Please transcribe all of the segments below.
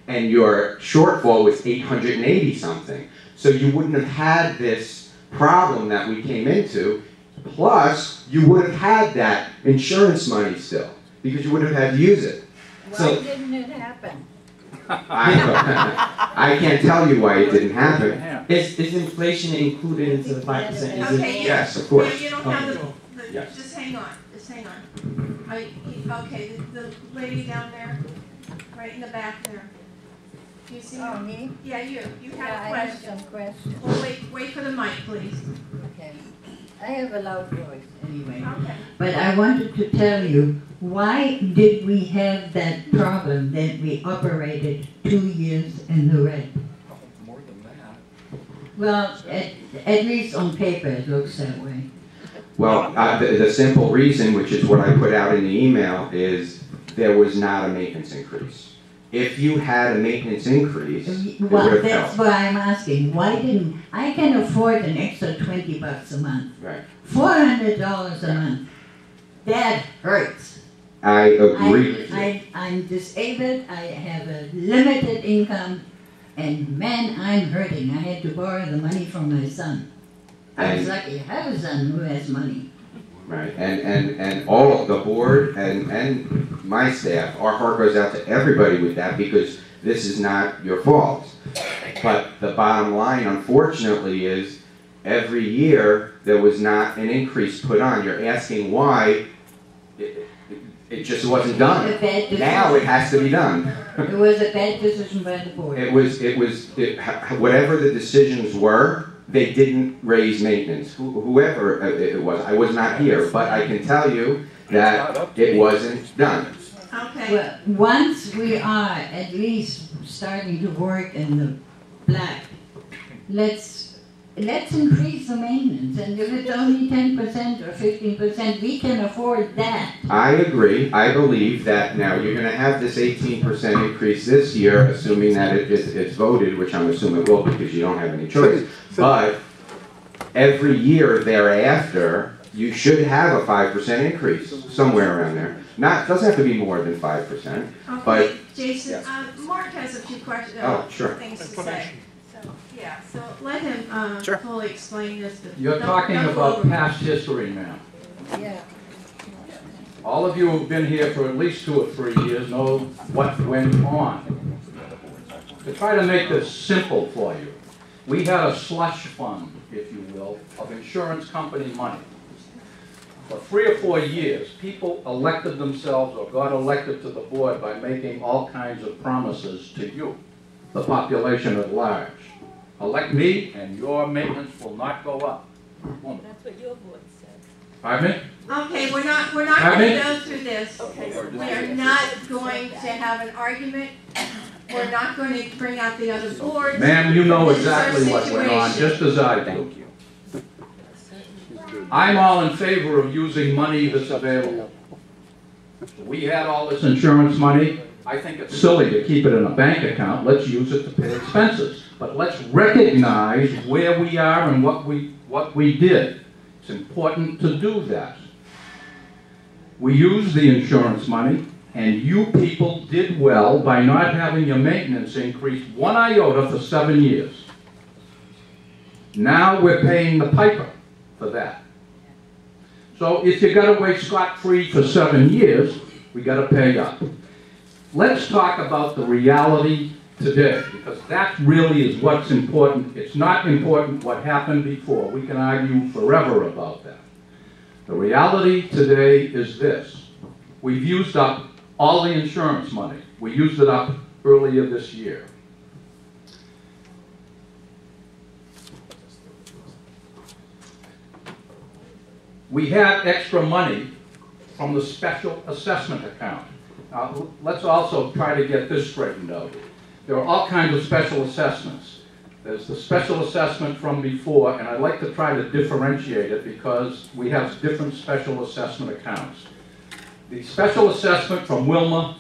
and your shortfall was 880 something. So you wouldn't have had this problem that we came into, plus you would have had that insurance money still, because you would have had to use it. Why didn't it happen? I can't tell you why it didn't happen. Is inflation included into the 5%? Is it? Okay, Yes, of course. You don't have the Yes. just hang on, okay, the lady down there, right in the back there. Do you see Oh, her? me? Yeah, you Yeah, have a I have question. some questions. Well, wait for the mic, please. Okay. I have a loud voice anyway. Okay. But I wanted to tell you, why did we have that problem that we operated 2 years in the red? More than that. Well, at least on paper it looks that way. Well, the simple reason, which is what I put out in the email, is there was not a maintenance increase. If you had a maintenance increase, it would Well, have that's helped. why I'm asking. Why didn't I can afford an extra $20 a month, Right. $400 a month. That hurts. I agree with you. I'm disabled. I have a limited income, and man, I'm hurting. I had to borrow the money from my son. I was lucky to have a son who has money. Right, and all of the board and my staff, our heart goes out to everybody with that, because this is not your fault. But the bottom line, unfortunately, is every year there was not an increase put on. You're asking why it just wasn't done. Now it has to be done. It was a bad decision by the board. Whatever the decisions were, they didn't raise maintenance. Whoever it was, I was not here, but I can tell you that it wasn't done. Okay. Well, once we are at least starting to work in the black, let's increase the maintenance. And if it's only 10% or 15%, we can afford that. I agree. I believe that now you're going to have this 18% increase this year, assuming that it's voted, which I'm assuming it will, because you don't have any choice. But every year thereafter, you should have a 5% increase, somewhere around there. It doesn't have to be more than 5%. Okay, But Jason, yes. Mark has a few questions, Sure. things to say. So let him fully explain this. You're talking about past history, ma'am. Yeah. All of you who've been here for at least 2 or 3 years know what went on. To try to make this simple for you, we had a slush fund, if you will, of insurance company money. For 3 or 4 years, people elected themselves or got elected to the board by making all kinds of promises to you, the population at large. Elect me and your maintenance will not go up. That's what your board said. Pardon me? Okay, we're not going to go through this. We are not going to have an argument. We're not going to bring out the other boards. Ma'am, you know This is our exactly what went on, situation. just as I do. I'm all in favor of using money that's available. We had all this insurance money. I think it's silly to keep it in a bank account. Let's use it to pay expenses. But let's recognize where we are and what we did. It's important to do that. We used the insurance money, and you people did well by not having your maintenance increase 1 iota for 7 years. Now we're paying the piper for that. So if you got away scot-free for 7 years, we got to pay up. Let's talk about the reality today, because that really is what's important. It's not important what happened before. We can argue forever about that. The reality today is this. We've used up all the insurance money. We used it up earlier this year. We had extra money from the special assessment account. Now, let's also try to get this straightened out. There are all kinds of special assessments. There's the special assessment from before, and I'd like to try to differentiate it because we have different special assessment accounts. The special assessment from Wilma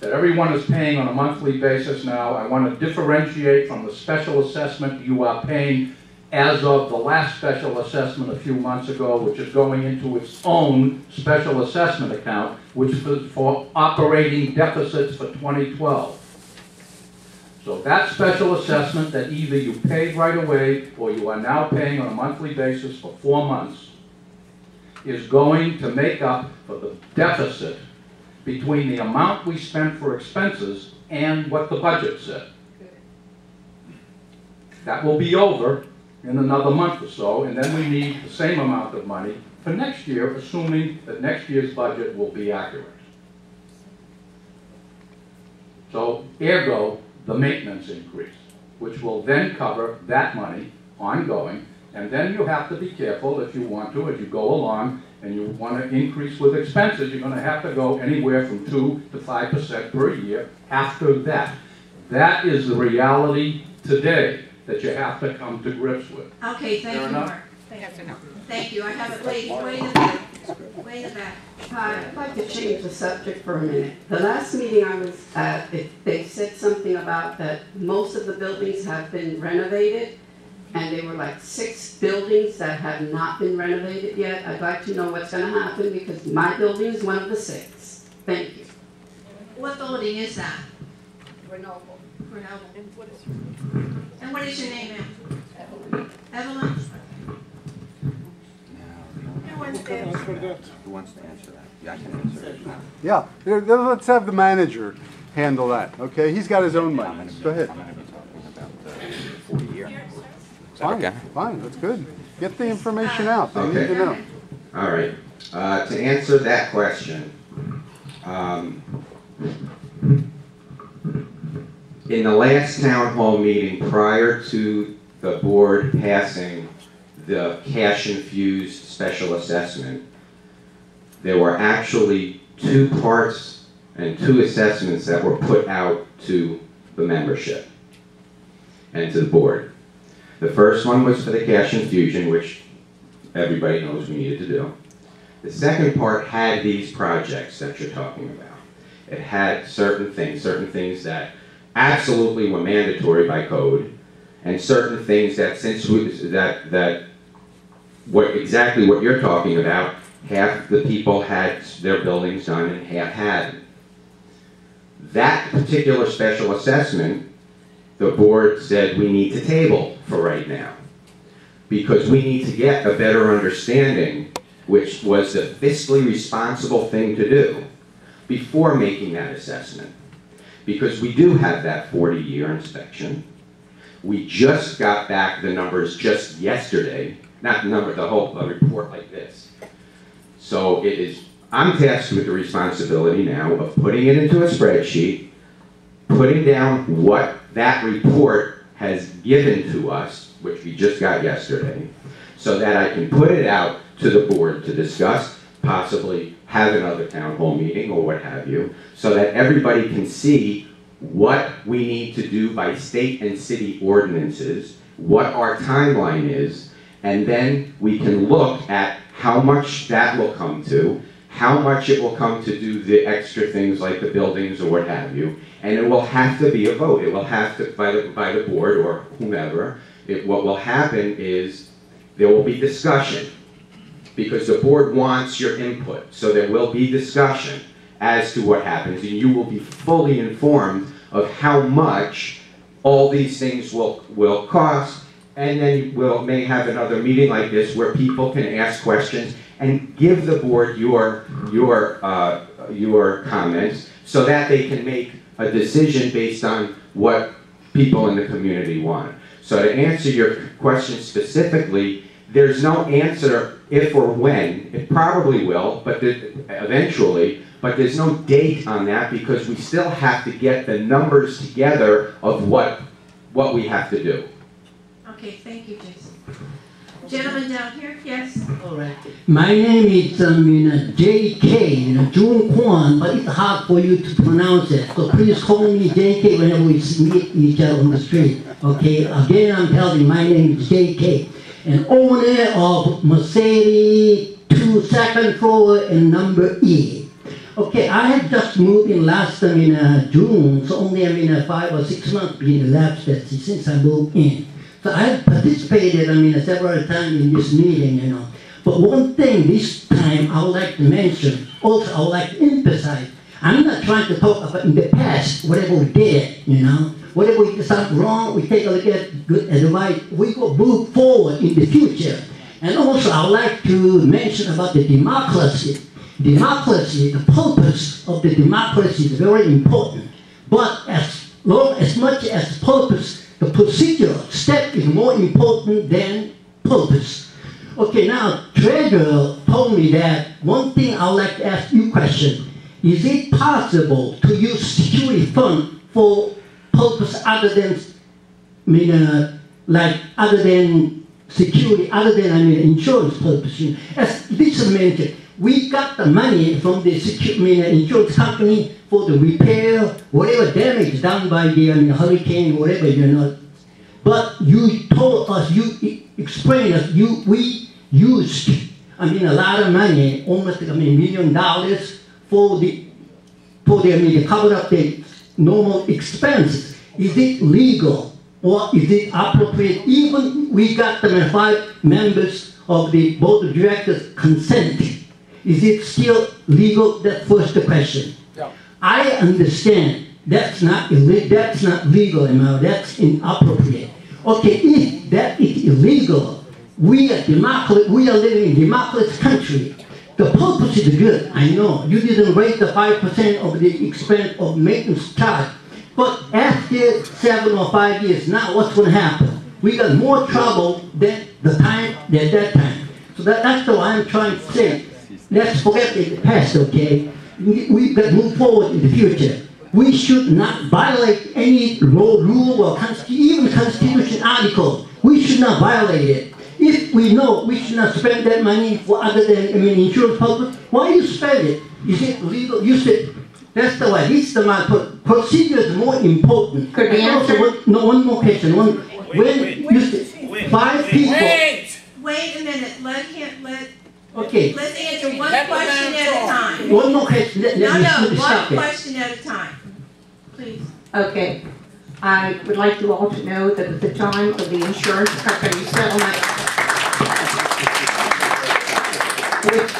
that everyone is paying on a monthly basis now, I want to differentiate from the special assessment you are paying as of the last special assessment a few months ago, which is going into its own special assessment account, which was for operating deficits for 2012. So that special assessment that either you paid right away or you are now paying on a monthly basis for 4 months is going to make up for the deficit between the amount we spent for expenses and what the budget said. That will be over in another month or so, and then we need the same amount of money for next year, assuming that next year's budget will be accurate. So, ergo, the maintenance increase, which will then cover that money ongoing, and then you have to be careful if you want to, as you go along, and you want to increase with expenses, you're going to have to go anywhere from 2 to 5% per year after that. That is the reality today that you have to come to grips with. Okay, thank you, enough? Mark. Thank you. I have it way in the back. Way in the back. Hi, I'd like to change the subject for a minute. The last meeting I was at, they said something about that most of the buildings have been renovated, and there were like 6 buildings that have not been renovated yet. I'd like to know what's going to happen because my building is one of the 6. Thank you. What building is that? Grenoble. Grenoble. And what is your And what is your name, ma'am? Evelyn? Evelyn? Who wants to answer? Who wants to answer that? Yeah, I can answer it. Yeah, let's have the manager handle that, okay? He's got his own money. Go ahead. I'm going to be talking about the 40-year. Fine, fine, that's good. Get the information out, they need Okay. to know. All right. To answer that question, in the last town hall meeting prior to the board passing the cash-infused special assessment, there were actually 2 parts and 2 assessments that were put out to the membership and to the board. The first one was for the cash infusion, which everybody knows we needed to do. The second part had these projects that you're talking about. It had certain things that absolutely were mandatory by code, and certain things that exactly what you're talking about, half the people had their buildings done and half hadn't. That particular special assessment, the board said we need to table for right now, because we need to get a better understanding, which was the fiscally responsible thing to do, before making that assessment. Because we do have that 40-year inspection. We just got back the numbers just yesterday, not the number, the whole report like this. So I'm tasked with the responsibility now of putting it into a spreadsheet, putting down what that report has given to us, which we just got yesterday, so that I can put it out to the board to discuss, possibly have another town hall meeting or what have you, so that everybody can see what we need to do by state and city ordinances, what our timeline is, and then we can look at how much that will come to, how much it will come to do the extra things like the buildings or what have you, and it will have to be a vote. It will have to, by the board or whomever, what will happen is there will be discussion, because the board wants your input. So there will be discussion as to what happens, and you will be fully informed of how much all these things will cost, and then you may have another meeting like this where people can ask questions and give the board your comments so that they can make a decision based on what people in the community want. So to answer your question specifically, there's no answer if or when. It probably will, but eventually, but there's no date on that because we still have to get the numbers together of what we have to do. Okay, thank you, Jason. Gentleman down here, yes? All right. My name is JK, June Kwan, but it's hard for you to pronounce it. So please call me JK whenever we meet each other on the street. Okay. Again, I'm telling you, my name is JK, and owner of Mercedes 2 second floor and number E. Okay, I had just moved in last time in June, so only 5 or 6 months been elapsed since I moved in. So I have participated, several times in this meeting, But one thing this time I would like to mention, also I would like to emphasize, I'm not trying to talk about in the past, whatever we did, whatever we decide wrong, we take a look at good advice, we go move forward in the future. And also, I would like to mention about the democracy. Democracy, the purpose of the democracy is very important. But as much as purpose, the procedure step is more important than purpose. Okay, now, Treasurer told me that one thing I would like to ask you a question. Is it possible to use security fund for purpose other than, other than security, other than, insurance purpose? As Lisa mentioned, we got the money from the insurance company for the repair, whatever damage done by the hurricane, whatever, But you told us, you explained us, we used, a lot of money, almost $1 million for the cover up the normal expenses. Is it legal or is it appropriate? Even we got the 5 members of the board of directors consent. Is it still legal? That's first the question. Yeah. I understand that's not legal, that's inappropriate. Okay, if that is illegal, we are living in a democratic country. The purpose is good, I know. You didn't raise the 5% of the expense of maintenance charge. But after 7 or 5 years, now what's going to happen? We got more trouble than that time. So that's what I'm trying to say. Let's forget the past, okay? We've got to move forward in the future. We should not violate any law, rule, or even Constitution article. We should not violate it. If we know we should not spend that money for other than insurance purpose, why you spend it? Is it legal? You said that's the way. This is my procedure is more important. Could we answer? One more question. When you said 5 people. Wait a minute. Okay. Let's answer one question at a time. One more question. One question at a time. Please. Okay. I would like you all to know that at the time of the insurance company settlement with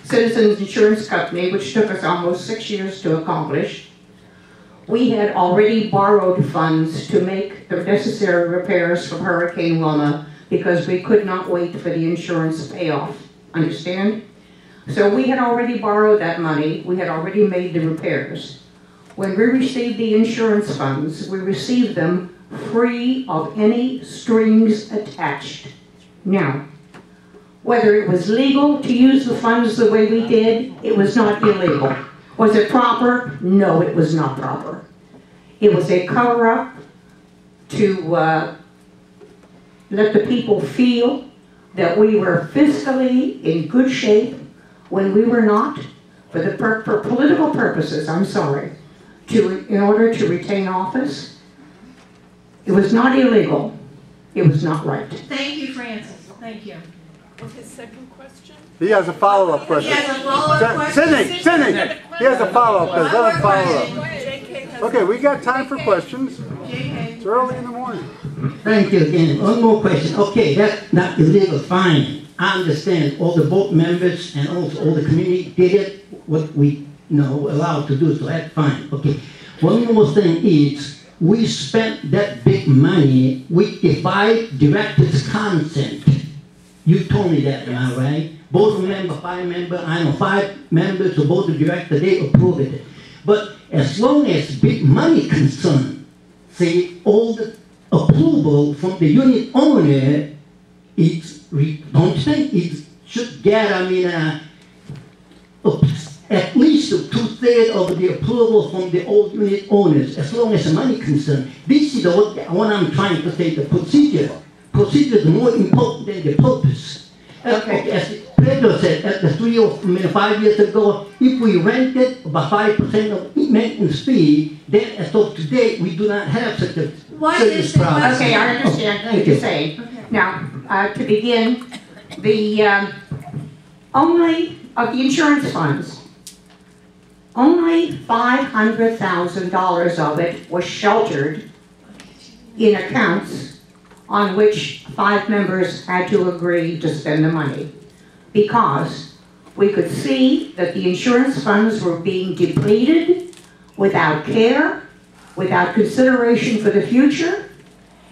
Citizens Insurance Company, which took us almost 6 years to accomplish, we had already borrowed funds to make the necessary repairs from Hurricane Wilma because we could not wait for the insurance payoff. Understand? So we had already borrowed that money. We had already made the repairs. When we received the insurance funds, we received them free of any strings attached. Now, whether it was legal to use the funds the way we did, it was not illegal. Was it proper? No, it was not proper. It was a cover-up to let the people feel that we were fiscally in good shape when we were not, for political purposes, I'm sorry. In order to retain office. It was not illegal. It was not right. Thank you, Francis. Thank you. His second question? He has a follow-up question. He has a follow-up question. Sydney, he has a follow-up question. Let him follow up. Okay, we got time for questions. It's early in the morning. Thank you again. One more question. Okay, that's not illegal, fine. I understand all the board members and also all the community did it, what we allowed to do, so that's fine. Okay. One more thing is, we spent that big money with the 5 directors' consent. You told me that, am I right? Board member, 5 member, 5 members of board of directors, they approved it. But as long as big money concerned, say all the approval from the unit owner, don't you think it should get, at least 2/3 of the approval from the old unit owners, as long as the money concerned. This is what I'm trying to say, the procedure. Procedure is more important than the purpose. Okay. As Pedro said, at the 3 or 5 years ago, if we rented about 5% of maintenance fee, then as of today, we do not have such a serious problem. Okay, I understand what you're saying. Okay. Now, to begin, the only of the insurance funds, only $500,000 of it was sheltered in accounts on which 5 members had to agree to spend the money, because we could see that the insurance funds were being depleted without care, without consideration for the future,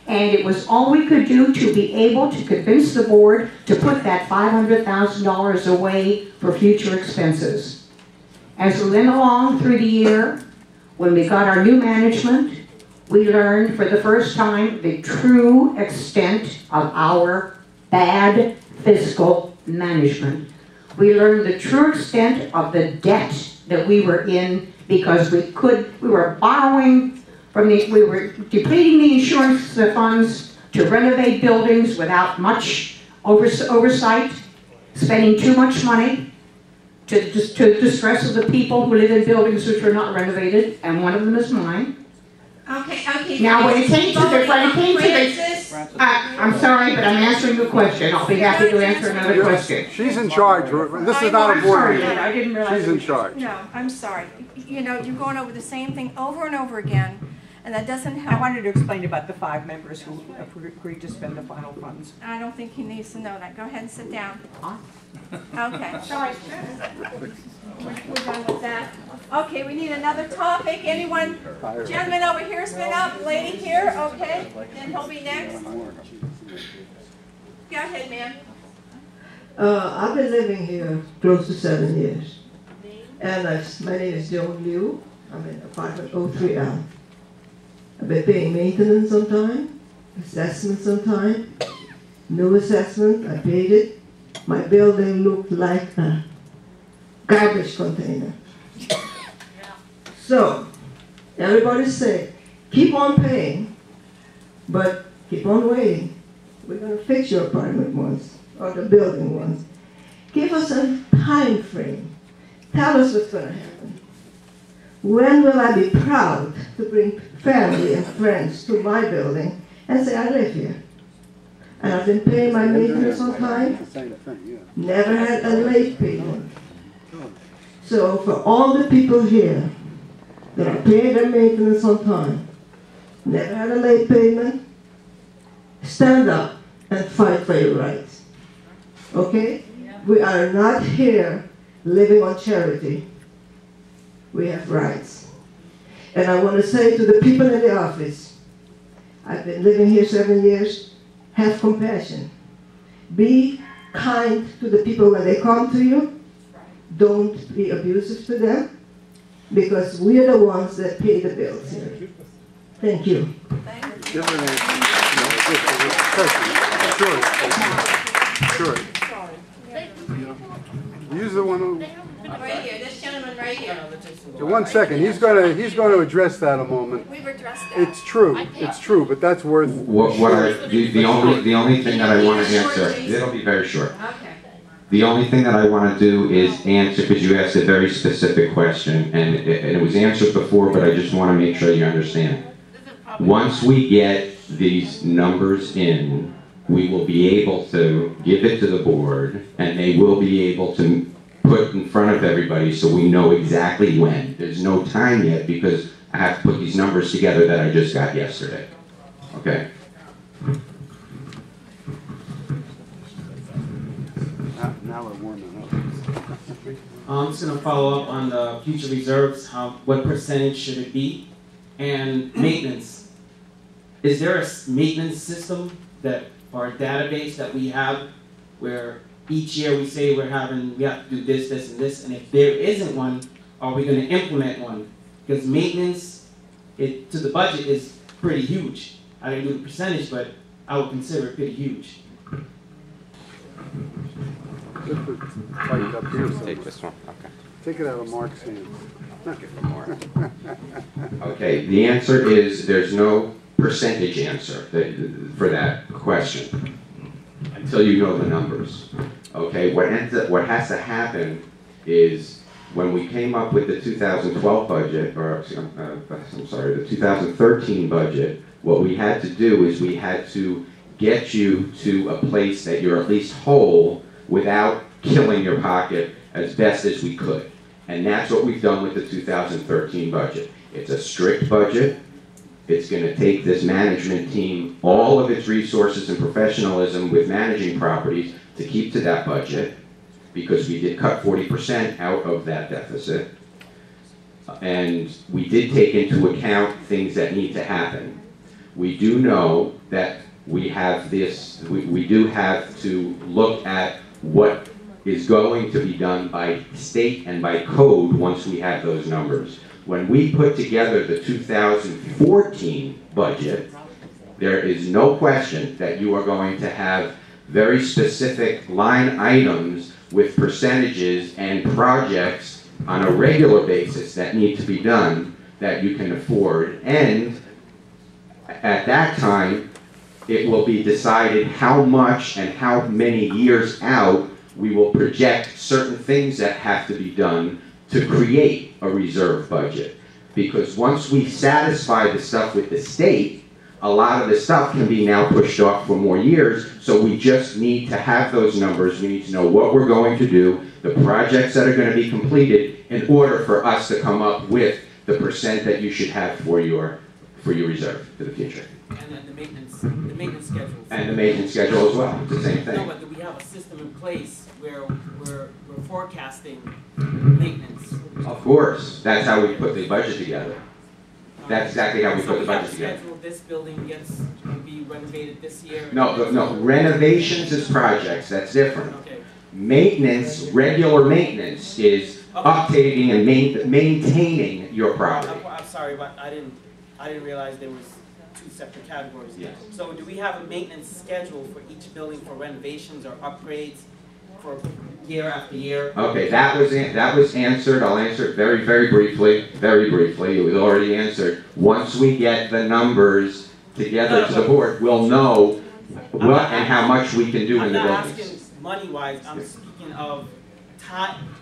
and it was all we could do to be able to convince the board to put that $500,000 away for future expenses. As we went along through the year, when we got our new management, we learned for the first time the true extent of our bad fiscal management. We learned the true extent of the debt that we were in because we were borrowing we were depleting the insurance funds to renovate buildings without much oversight, spending too much money to the distress of the people who live in buildings which were not renovated, and one of them is mine. Okay. Now, when it came to I'm sorry, but I'm answering the question. I'll be happy to answer another question. She's in charge. This is not a board meeting. I didn't realize She's in charge. No, I'm sorry. You know, you're going over the same thing over and over again, and that doesn't help. I wanted to explain about the 5 members who agreed to spend the final funds. I don't think he needs to know that. Go ahead and sit down. Okay. Sorry. We're done with that. Okay, we need another topic. Anyone? Gentleman over here's been up. Lady here. Okay. Then he'll be next. Go ahead, ma'am. I've been living here close to 7 years. And my name is Joan Liu. I'm in apartment 03L. I've been paying maintenance on time, assessments on time, no assessment, I paid it. My building looked like a garbage container. So, everybody say, keep on paying, but keep on waiting. We're going to fix your apartment once, or the building once. Give us a time frame. Tell us what's going to happen. When will I be proud to bring family and friends to my building and say I live here? And I've been paying my maintenance on time, never had a late payment. So for all the people here that are paying their maintenance on time, never had a late payment, stand up and fight for your rights. Okay? We are not here living on charity. We have rights. And I want to say to the people in the office, I've been living here 7 years, have compassion. Be kind to the people when they come to you. Don't be abusive to them, because we are the ones that pay the bills here. Thank you. Sure. Use the one. Right here, this gentleman right here. 1 second. He's going to address that a moment. We've addressed that. It's true, but that's worth. The only thing that I want to answer. It'll be very short. Okay. The only thing that I want to do is answer, because you asked a very specific question, and it was answered before, but I just want to make sure you understand. Once we get these numbers in, we will be able to give it to the board, and they will be able to put in front of everybody so we know exactly when. There's no time yet because I have to put these numbers together that I just got yesterday. Okay? Now we're warming up. I'm just going to follow up on the future reserves. What percentage should it be? And maintenance. Is there a maintenance system or a database that we have where each year we say we have to do this, this, and this, and if there isn't one, are we going to implement one? Because maintenance to the budget is pretty huge. I didn't do the percentage, but I would consider it pretty huge. Take this one. Okay. Take it out of Mark's hands. Okay, the answer is there's no percentage answer for that question until you know the numbers. Okay, what has to happen is when we came up with the 2012 budget, or I'm sorry, the 2013 budget, what we had to do is we had to get you to a place that you're at least whole without killing your pocket as best as we could. And that's what we've done with the 2013 budget. It's a strict budget. It's going to take this management team all of its resources and professionalism with managing properties to keep to that budget, because we did cut 40% out of that deficit. And we did take into account things that need to happen. We do know that we have this, we do have to look at what is going to be done by state and by code once we have those numbers. When we put together the 2014 budget, there is no question that you are going to have very specific line items with percentages and projects on a regular basis that need to be done that you can afford. And at that time, it will be decided how much and how many years out we will project certain things that have to be done to create a reserve budget. Because once we satisfy the stuff with the state, a lot of the stuff can be now pushed off for more years, so we just need to have those numbers. We need to know what we're going to do, the projects that are going to be completed, in order for us to come up with the percent that you should have for your reserve for the future. And then the maintenance schedule. And the maintenance schedule as well, it's the same thing. No, but do we have a system in place where we're forecasting maintenance? Of course, that's how we put the budget together. That's exactly how we put the budget together. So we have a schedule, this building will be renovated this year? No, renovations is projects, that's different. Okay. Maintenance, regular maintenance, is updating and maintaining your property. I'm sorry, but I didn't realize there was two separate categories. Yes. So do we have a maintenance schedule for each building for renovations or upgrades for year after year? Okay, that was answered. I'll answer it very, very briefly. Very briefly, it was already answered. Once we get the numbers together to the board, we'll know what and how much we can do in the I'm not buildings. asking money-wise, I'm speaking of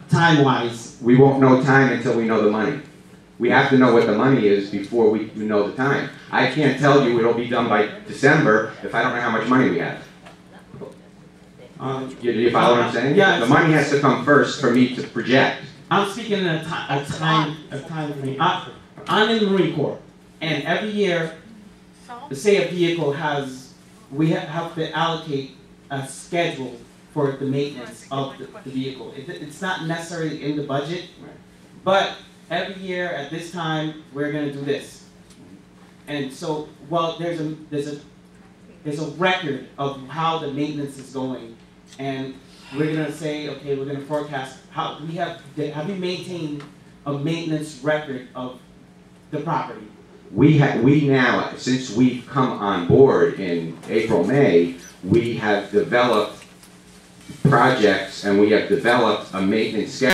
time-wise. We won't know time until we know the money. We have to know what the money is before we know the time. I can't tell you it'll be done by December if I don't know how much money we have. Do you follow what I'm saying? Yeah. The money has to come first for me to project. I'm speaking in a time frame. I'm in the Marine Corps, and every year, say a vehicle we have to allocate a schedule for the maintenance of the vehicle. It's not necessarily in the budget, but every year at this time, we're going to do this. And so, well, there's a record of how the maintenance is going, and we're going to say, okay, we're going to forecast how have you maintained a maintenance record of the property? We now, since we've come on board in April, May, we have developed projects and we have developed a maintenance schedule.